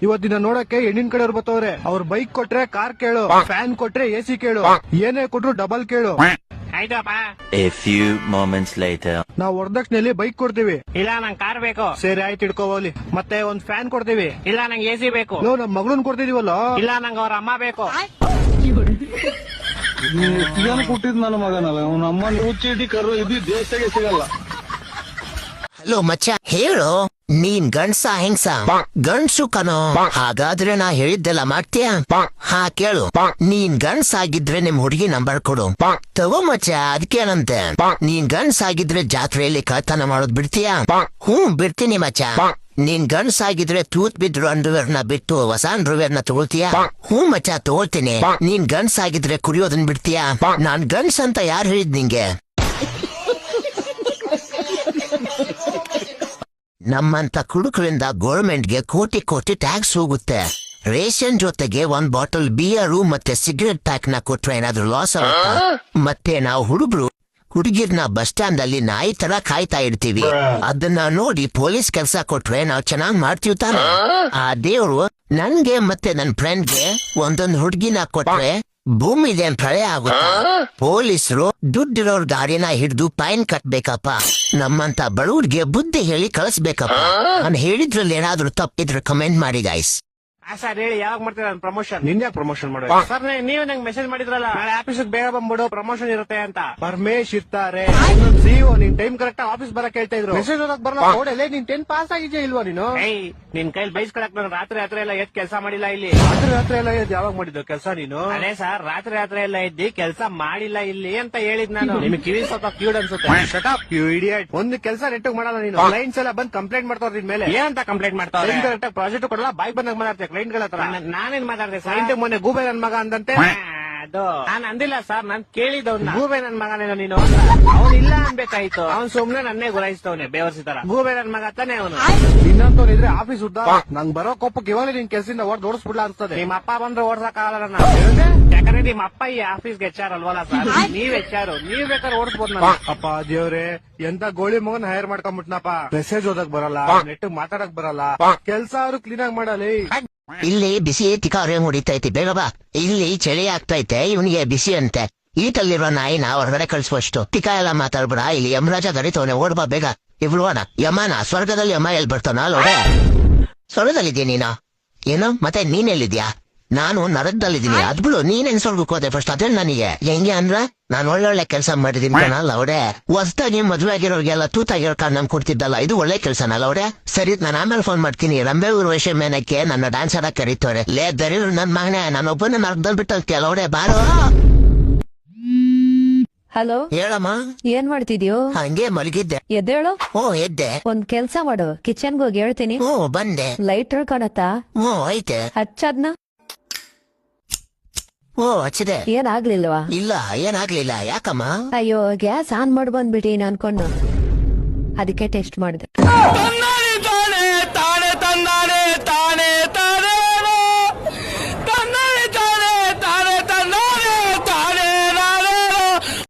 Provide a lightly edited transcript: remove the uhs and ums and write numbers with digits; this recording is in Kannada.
ಇವತ್ತಿನ ನೋಡಕ್ಕೆ ಹೆಣ್ಣಿನ ಕಡೆಯವ್ರು ಬರ್ತವ್ರೆ. ಅವ್ರ ಬೈಕ್ ಕೊಟ್ರೆ ಕಾರ್ ಕೇಳು, ಫ್ಯಾನ್ ಕೊಟ್ರೆ ಎಸಿ ಕೇಳು, ಏನೇ ಕೊಟ್ರು ಡಬಲ್ ಕೇಳು. A few moments later. ನಾವ್ ವರದಕ್ಷಿಣೆಯಲ್ಲಿ ಬೈಕ್ ಕೊಡ್ತೀವಿ. ಇಲ್ಲ ನಂಗೆ ಕಾರ್ ಬೇಕು. ಸರಿ ಆಯ್ತು ಇಟ್ಕೋಲಿ. ಮತ್ತೆ ಒಂದ್ ಫ್ಯಾನ್ ಕೊಡ್ತೀವಿ. ಇಲ್ಲ ನಂಗೆ ಎಸಿ ಬೇಕು. ನಮ್ ಮಗಳನ್ ಕೊಡ್ತಿದೀವಲ್ಲ. ಇಲ್ಲ ನಂಗೆ ಅವ್ರ ಅಮ್ಮ ಬೇಕು. ಏನು ಕೊಟ್ಟಿದ್ ನನ್ನ ಮಗನಲ್ಲ ಅವನ ಅಮ್ಮನ ಹುಚ್ಚಿಡಿ ಕರು ಇದು ದೇಶಕ್ಕೆ ಸಿಗಲ್ಲ. ಹಲೋ ಮಚ್ಚ, ಹೇಳು, ನೀನ್ ಗಂಡ್ಸ ಹೆಂಗ್ಸ? ಗಂಡ್ಸು ಕಣೋ. ಹಾಗಾದ್ರೆ ನಾ ಹೇಳಿದ್ದೆಲ್ಲ ಮಾಡ್ತೀಯ? ಹಾ ಕೇಳು, ನೀನ್ ಗಂಡ್ಸ ಆಗಿದ್ರೆ ನಿಮ್ ಹುಡುಗಿ ನಂಬರ್ ಕೊಡು. ತಗೋ ಮಚ್ಚ, ಅದಕ್ಕೇನಂತೆ. ನೀನ್ ಗಂಡ್ಸ ಆಗಿದ್ರೆ ಜಾತ್ರೆಯಲ್ಲಿ ಕಳ್ತನ ಮಾಡೋದ್ ಬಿಡ್ತೀಯಾ? ಬಿಡ್ತೀನಿ ಮಚ್ಚ. ನೀನ್ ಗಂಡ್ಸ ಆಗಿದ್ರೆ ತೂತ್ ಬಿದ್ರು ಅಂಡರ್ವೇರ್ ನ ಬಿಟ್ಟು ಹೊಸ ಅಂಡರ್ವೇರ್ ನ ತಗೊಳ್ತೀಯಾ? ಮಚ್ಚ ತಗೊಳ್ತೀನಿ. ನೀನ್ ಗಂಡ್ಸ ಆಗಿದ್ರೆ ಕುಡಿಯೋದನ್ ಬಿಡ್ತೀಯಾ? ನಾನ್ ಗಂಡ್ಸ್ ಅಂತ ಯಾರು ಹೇಳಿದ್ ನಿಂಗೆ? ನಮ್ಮಂತ ಕುಡುಕರಿಂದ ಗೌರ್ಮೆಂಟ್ಗೆ ಕೋಟಿ ಕೋಟಿ ಟ್ಯಾಕ್ಸ್ ಹೋಗುತ್ತೆ. ರೇಷನ್ ಜೊತೆಗೆ 1 ಬಾಟಲ್ ಬಿಯರು ಮತ್ತೆ ಸಿಗರೆಟ್ ಪ್ಯಾಕ್ ನ ಕೊಟ್ರೆ ಏನಾದ್ರೂ ಲಾಸ್ ಆಗುತ್ತಾ? ಮತ್ತೆ ನಾವು ಹುಡುಗಿರ್ನ ಬಸ್ ಸ್ಟ್ಯಾಂಡ್ ಅಲ್ಲಿ ನಾಯಿ ತರ ಕಾಯ್ತಾ ಇರ್ತೀವಿ. ಅದನ್ನ ನೋಡಿ ಪೊಲೀಸ್ ಕೆಲ್ಸ ಕೊಟ್ರೆ ನಾವ್ ಚೆನ್ನಾಗ್ ಮಾಡ್ತೀವಿ ತಾನೆ? ಆ ದೇವ್ರು ನನ್ಗೆ ಮತ್ತೆ ನನ್ ಫ್ರೆಂಡ್ಗೆ ಒಂದೊಂದ್ ಹುಡುಗಿನ ಕೊಟ್ರೆ ಭೂಮಿದೆ ಪ್ರಳಯ ಆಗುತ್ತ. ಪೊಲೀಸರು ದುಡ್ಡಿರೋರ್ ಗಾಡಿನ ಹಿಡಿದು ಫೈನ್ ಕಟ್ಬೇಕಪ್ಪ. ನಮ್ಮಂತ ಬಡವ್ರಿಗೆ ಬುದ್ಧಿ ಹೇಳಿ ಕಳಿಸ್ಬೇಕಪ್ಪ. ನಾನು ಹೇಳಿದ್ರಲ್ಲಿ ಏನಾದ್ರೂ ತಪ್ಪಿದ್ರೆ ಕಮೆಂಟ್ ಮಾಡಿ ಗೈಸ್. ಸರ್ ಹೇಳಿ, ಯಾವಾಗ ಮಾಡ್ತೀರಾ ಪ್ರಮೋಷನ್? ನಿನ್ನೆ ಪ್ರಮೋಷನ್ ಮಾಡ ಸರ್ ನೀವು ನಂಗೆ ಮೆಸೇಜ್ ಮಾಡಿದ್ರಲ್ಲ, ನಾಳೆ ಆಫೀಸ್ ಬೇಗ ಬಂದ್ಬಿಡು, ಪ್ರಮೋಷನ್ ಇರುತ್ತೆ ಅಂತ. ಪರಮೇಶ್ ಇರ್ತಾರೆ. ಸಿಒ ನೀನ್ ಟೈಮ್ ಕರೆಕ್ಟ್ ಆಫೀಸ್ ಬರಕ್ ಹೇಳ್ತಾ ಇದ್ರು. ಮೆಸೇಜ್ ಓದಕ್ ಬರಲ್ಲ. ನೋಡಲೇ ನೀನ್ 10 ಪಾಸ್ ಆಗಿದ್ಯಾ ಇಲ್ವಾ ನೀನು? ನಿನ್ ಕೈಲಿ ಬೈಸ್ಕೊಳಕ್ ನಾನು ರಾತ್ರಿ ಎಲ್ಲ ಎದ್ ಕೆಲಸ ಮಾಡಿಲ್ಲ ಇಲ್ಲಿ. ರಾತ್ರಿ ಎಲ್ಲ ಯಾವಾಗ ಮಾಡಿದ್ದು ಕೆಲಸ ನೀನು? ಅದೇ ಸರ್, ರಾತ್ರಿ ಎಲ್ಲ ಎದ್ದಿ ಕೆಲಸ ಮಾಡಿಲ್ಲ ಇಲ್ಲಿ ಅಂತ ಹೇಳಿದ್ ನಾನು. ನಿಮ್ಗೆ ಕಿವಿ ಸ್ವಲ್ಪ ಕ್ಯೂಡ್ ಅನ್ಸುತ್ತೆ. Shut up you idiot. ಒಂದು ಕೆಲಸ ನೆಟ್ಟಗ್ ಮಾಡಲ್ಲ ನೀನು. ಕ್ಲೈಂಟ್ಸ್ ಎಲ್ಲ ಬಂದ್ ಕಂಪ್ಲೇಂಟ್ ಮಾಡ್ತಾವ್ರ ನಿನ್ ಮೇಲೆ. ಏನಂತ ಕಂಪ್ಲೇಂಟ್ ಮಾಡ್ತಾವ್ರೆ? ಕರೆಕ್ಟ್ ಪ್ರಾಜೆಕ್ಟ್ ಕೊಡಲ್ಲ, ಬಾಯ್ ಬಂದಾಗ ಮಾತಾಡ್ತೀಯ ಕ್ಲೈಂಟ್ ಗಳ ಹತ್ರ. ನಾನೇನ್ ಮಾತಾಡ್ದೆ ಕ್ಲೈಂಟ್ ಸರ್? ಮೊನ್ನೆ ಗೂಬೆ ನನ್ ಮಗ ಅಂದಂತೆ. ಅದು ನಾನ್ ಅಂದಿಲ್ಲ ಸರ್, ನಾನ್ ಕೇಳಿದವ್ನ. ಗೂಬೆ ನನ್ ಮಗನೇನೋ ನೀನು? ಅವ್ನು ಇಲ್ಲ ಅನ್ಬೇಕಾಯ್ತು. ಅವ್ನ್ ಸುಮ್ನೆ ನನ್ನೇ ಗುರಾಯಿಸ್ತವ್ನೆ ಬೇವರ್ಸಿ ತರ. ಗೂಬೆ ನನ್ ಮಗ ತಾನೆ ಅವನು. ಇನ್ನಂತವ್ರು ಆಫೀಸ್ ಉದ್ದ ನಂಗ್ ಬರೋ ಕೋಪಕ್ಕೆ ಇವಾಗಲೇ ನಿನ್ ಕೆಲ್ಸದಿಂದ ಓಡಿಸ್ಬಿಡ್ಲಾ ಅನ್ಸ್ತದೆ. ನಿಮ್ಮ ಅಪ್ಪ ಬಂದ್ರೆ ಓಡ್ಸಕ್ ಆಗಲ್ಲ ನನ್ನ. ಯಾಕಂದ್ರೆ ನಿಮ್ಮ ಅಪ್ಪ ಈ ಆಫೀಸ್ಗೆ HR ಅಲ್ವಲ್ಲ ಸರ್? ನೀವ್ HR, ನೀವ್ ಬೇಕಾದ್ರೆ ಓಡಿಸ್ಬೋದು ನಾನು. ಅಪ್ಪ ದೇವ್ರೆ, ಎಂತ ಗೋಳಿ ಮಗನ್ ಹೈರ್ ಮಾಡ್ಕೊಂಡ್ಬಿಟ್ನಪ್ಪ. ಮೆಸೇಜ್ ಓದಕ್ ಬರಲ್ಲ, ನೆಟ್ ಮಾತಾಡಕ್ ಬರಲ್ಲ, ಕೆಲ್ಸ ಅವ್ರು ಕ್ಲೀನ್ ಆಗಿ ಮಾಡಲಿ. ಇಲ್ಲಿ ಬಿಸಿ ತಿಕಾರೆ ಹೊಡಿತೈತಿ, ಬೇಗ ಬಾ. ಇಲ್ಲಿ ಚಳಿ ಆಗ್ತೈತೆ, ಇವನಿಗೆ ಬಿಸಿ ಅಂತೆ. ಈಟಲ್ಲಿರೋ ನಾಯಿನ ಹೊರಗಡೆ ಕಳಿಸುವಷ್ಟು ಟಿಕ ಎಲ್ಲ ಮಾತಾಡ್ಬಿಡ. ಇಲ್ಲಿ ಯಮರಾಜ ಗರಿತವನೆ, ಓಡ್ಬಾ ಬೇಗ. ಇವ್ಳುವನ ಯಮನ ಸ್ವರ್ಗದಲ್ಲಿ ಯಮ ಎಲ್ ಬರ್ತಾನ ಅಲ್ಲೋಡೆ? ಸ್ವರ್ಗದಲ್ಲಿದ್ಯಾ ನೀನು? ಏನು ಮತ್ತೆ ನೀನೆಲ್ಲಿದ್ಯಾ? ನಾನು ನರಕದಲ್ಲಿದ್ದೀನಿ. ಅದ್ಬಿಡು, ನೀನೇನ್ ಸ್ವರ್ಗಕ್ಕೆ ಹೋದೆ ಫಸ್ಟ್? ಅದೇ ನನಗೆ ಹೆಂಗೆ ಅಂದ್ರ ನಾನು ಒಳ್ಳೊಳ್ಳೆ ಕೆಲಸ ಮಾಡಿದೀನಿ ಕಣಲ್ಲ ಅವ್ರೆ. ಹೊಸ್ದಾಗಿ ಮದ್ವೆ ಆಗಿರೋರ್ಗೆಲ್ಲ ತೂತಾಗಿರೋ ಕಾರ್ ನಮ್ ಕೊಡ್ತಿದ್ದಲ್ಲ, ಇದು ಒಳ್ಳೆ ಕೆಲ್ಸನಲ್ಲ ಅವ್ರೆ? ಸರಿ, ನಾನು ಆಮೇಲೆ ಫೋನ್ ಮಾಡ್ತೀನಿ. ರಂಬೆ ಊರ್ವಶಿ ಮೇನಕ್ಕೆ ನನ್ನ ಡ್ಯಾನ್ಸ್ ಆಡಕ್ ಕರೀತವ್ರೆ. ಲೇ ದರಿದ್ರು ನನ್ ಮಗನೇ, ನಾನೊಬ್ಬನ ನರಕದಲ್ಲಿ ಬಿಟ್ಟೋಗ್ತೀಯ ಅವ್ರೆ, ಬಾರೋ. ಹಲೋ, ಹೇಳಮ್ಮ. ಏನ್ ಮಾಡ್ತಿದ್ಯೋ? ಹಂಗೆ ಮಲಗಿದ್ದೆ. ಎದ್ದೇಳು. ಎದ್ದೆ. ಒಂದ್ ಕೆಲ್ಸ ಮಾಡು, ಕಿಚನ್ಗೆ ಹೋಗಿ ಹೇಳ್ತೀನಿ. ಬಂದೆ. ಲೈಟರ್ ಕಾಣತ್ತಾ? ಐತೆ. ಹಚ್ಚದ್ನ. ಹಚ್ಚಿದೆ. ಏನಾಗ್ಲಿಲ್ವಾ? ಇಲ್ಲ, ಏನಾಗ್ಲಿಲ್ಲ. ಯಾಕಮ್ಮ? ಅಯ್ಯೋ, ಗ್ಯಾಸ್ ಆನ್ ಮಾಡಿ ಬಂದ್ಬಿಟ್ಟಿನ ಅನ್ಕೊಂಡು ಅದಕ್ಕೆ ಟೆಸ್ಟ್ ಮಾಡಿದೆ.